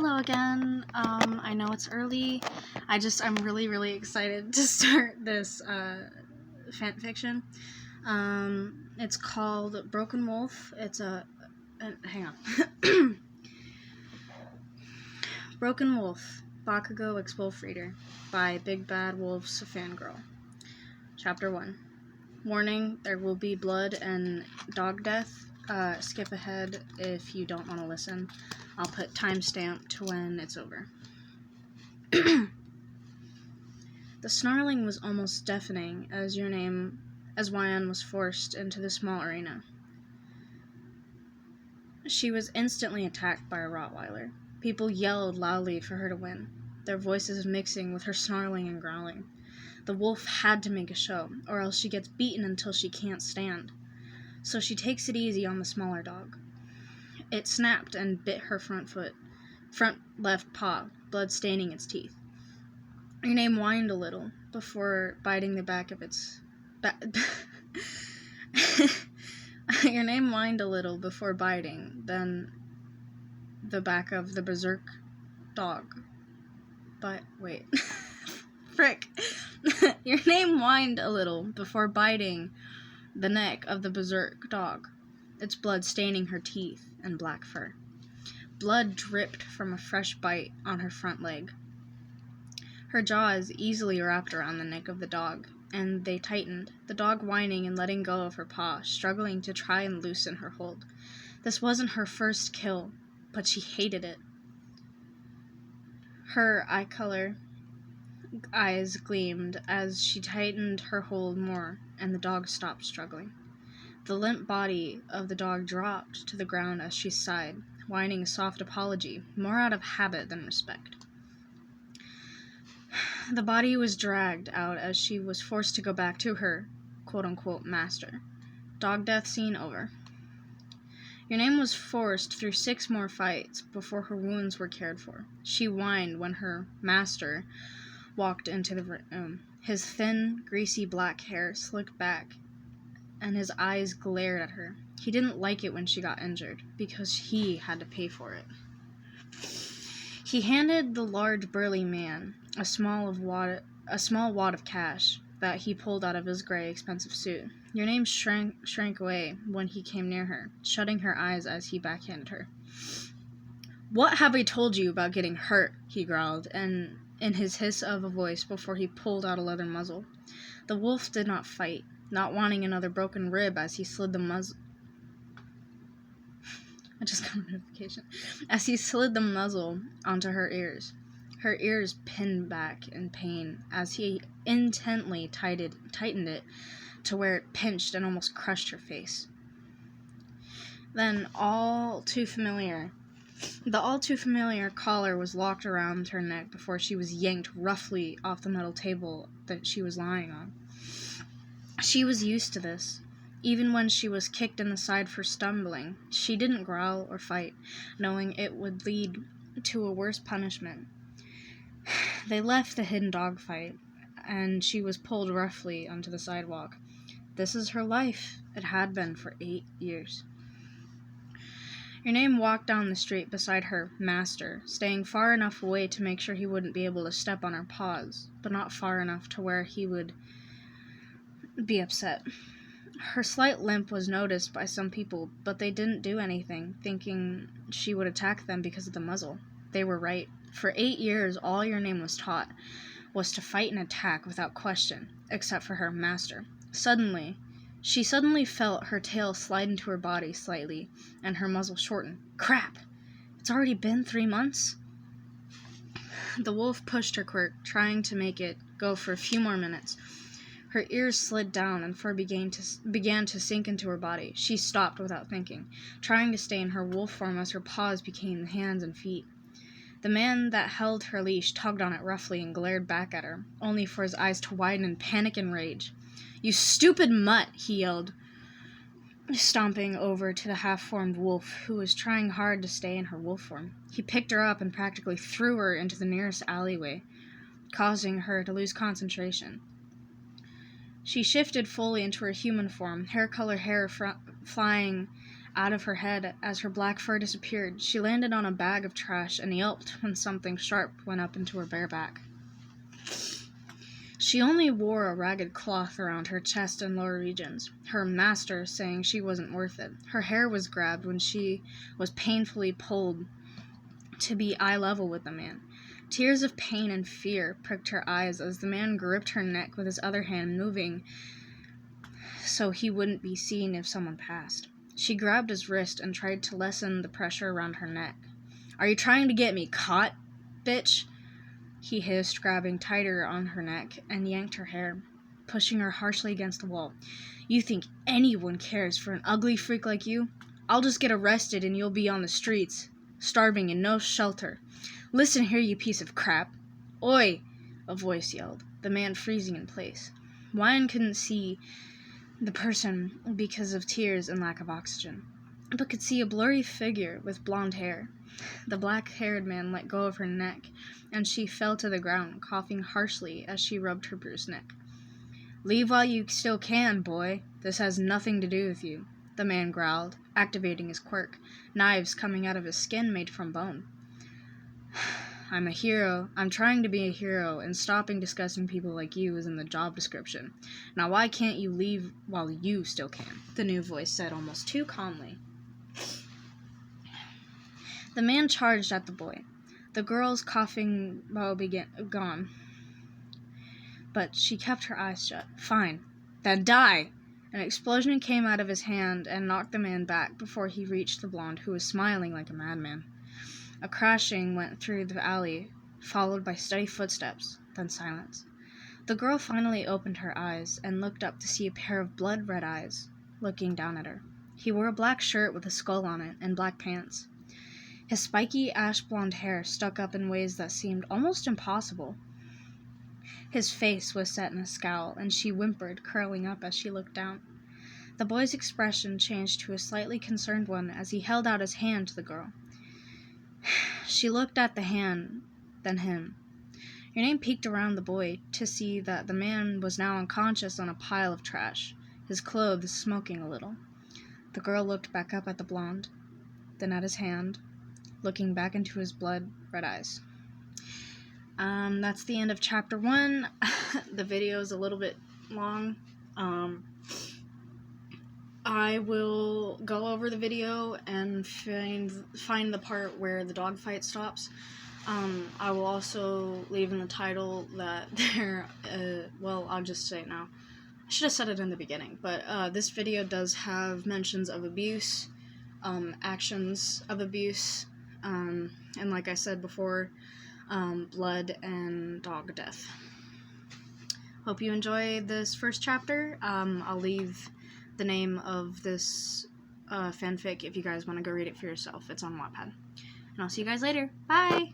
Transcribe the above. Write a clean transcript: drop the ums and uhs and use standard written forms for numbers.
Hello again. I know it's early. I'm really excited to start this fan fiction. It's called Broken Wolf. It's hang on. Broken Wolf, Bakugou ex-wolf reader by BigBadWolfsAFangirl. Chapter 1. Warning, there will be blood and dog death. Skip ahead if you don't want to listen. I'll put timestamp to when it's over. The snarling was almost deafening as Wyan was forced into the small arena. She was instantly attacked by a Rottweiler. People yelled loudly for her to win, their voices mixing with her snarling and growling. The wolf had to make a show, or else she gets beaten until she can't stand. So she takes it easy on the smaller dog. It snapped and bit her front left paw, blood staining its teeth. Your name whined a little before biting the back of its Your name whined a little before biting, then the back of the berserk dog. But wait. Frick. Your name whined a little before biting the neck of the berserk dog, its blood staining her teeth and black fur. Blood dripped from a fresh bite on her front leg. Her jaws easily wrapped around the neck of the dog, and they tightened, the dog whining and letting go of her paw, struggling to try and loosen her hold. This wasn't her first kill, but she hated it. Her eyes gleamed as she tightened her hold more, and the dog stopped struggling. The limp body of the dog dropped to the ground as she sighed, whining a soft apology, more out of habit than respect. The body was dragged out as she was forced to go back to her quote-unquote master. Dog death scene over. Your name was forced through 6 more fights before her wounds were cared for. She whined when her master walked into the room. His thin, greasy black hair slicked back, and his eyes glared at her. He didn't like it when she got injured, because he had to pay for it. He handed the large, burly man a small wad of cash that he pulled out of his gray, expensive suit. Your name shrank away when he came near her, shutting her eyes as he backhanded her. "What have I told you about getting hurt?" he growled, and in his hiss of a voice before he pulled out a leather muzzle. The wolf did not fight, not wanting another broken rib as he slid the muzzle. I just got a notification. As he slid the muzzle onto her ears. Her ears pinned back in pain as he intently tightened it to where it pinched and almost crushed her face. Then the all too familiar collar was locked around her neck before she was yanked roughly off the metal table that she was lying on. She was used to this. Even when she was kicked in the side for stumbling, she didn't growl or fight, knowing it would lead to a worse punishment. They left the hidden dog fight, and she was pulled roughly onto the sidewalk. This is her life. It had been for 8 years. Your name walked down the street beside her master, staying far enough away to make sure he wouldn't be able to step on her paws, but not far enough to where he would be upset. Her slight limp was noticed by some people, but they didn't do anything, thinking she would attack them because of the muzzle. They were right. For 8 years, all your name was taught was to fight and attack without question, except for her master. She suddenly felt her tail slide into her body slightly, and her muzzle shorten. Crap! It's already been 3 months? The wolf pushed her quirt, trying to make it go for a few more minutes. Her ears slid down and fur began to sink into her body. She stopped without thinking, trying to stay in her wolf form as her paws became the hands and feet. The man that held her leash tugged on it roughly and glared back at her, only for his eyes to widen in panic and rage. "You stupid mutt!" he yelled, stomping over to the half-formed wolf, who was trying hard to stay in her wolf form. He picked her up and practically threw her into the nearest alleyway, causing her to lose concentration. She shifted fully into her human form, hair flying out of her head as her black fur disappeared. She landed on a bag of trash and yelped when something sharp went up into her bare back. She only wore a ragged cloth around her chest and lower regions, her master saying she wasn't worth it. Her hair was grabbed when she was painfully pulled to be eye level with the man. Tears of pain and fear pricked her eyes as the man gripped her neck with his other hand, moving so he wouldn't be seen if someone passed. She grabbed his wrist and tried to lessen the pressure around her neck. "Are you trying to get me caught, bitch?" he hissed, grabbing tighter on her neck, and yanked her hair, pushing her harshly against the wall. "You think anyone cares for an ugly freak like you? I'll just get arrested and you'll be on the streets, starving and no shelter. Listen here, you piece of crap." "Oi!" a voice yelled, the man freezing in place. Wyan couldn't see the person because of tears and lack of oxygen, but could see a blurry figure with blonde hair. The black-haired man let go of her neck, and she fell to the ground, coughing harshly as she rubbed her bruised neck. "Leave while you still can, boy. This has nothing to do with you," the man growled, activating his quirk, knives coming out of his skin made from bone. "I'm a hero. I'm trying to be a hero, and stopping disgusting people like you is in the job description. Now why can't you leave while you still can?" the new voice said almost too calmly. The man charged at the boy. The girl's coughing bow began gone, but she kept her eyes shut. "Fine, then die!" An explosion came out of his hand and knocked the man back before he reached the blonde, who was smiling like a madman. A crashing went through the alley, followed by steady footsteps, then silence. The girl finally opened her eyes and looked up to see a pair of blood-red eyes looking down at her. He wore a black shirt with a skull on it and black pants. His spiky ash-blonde hair stuck up in ways that seemed almost impossible. His face was set in a scowl, and she whimpered, curling up as she looked down. The boy's expression changed to a slightly concerned one as he held out his hand to the girl. She looked at the hand, then him. Your name peeked around the boy to see that the man was now unconscious on a pile of trash, his clothes smoking a little. The girl looked back up at the blonde, then at his hand, looking back into his blood-red eyes. That's the end of chapter 1. The video is a little bit long. I will go over the video and find the part where the dogfight stops. I will also leave in the title that there, I'll just say it now. I should have said it in the beginning, but this video does have mentions of abuse, actions of abuse, and like I said before, blood and dog death. Hope you enjoyed this first chapter. I'll leave the name of this fanfic if you guys want to go read it for yourself. It's on Wattpad. And I'll see you guys later. Bye!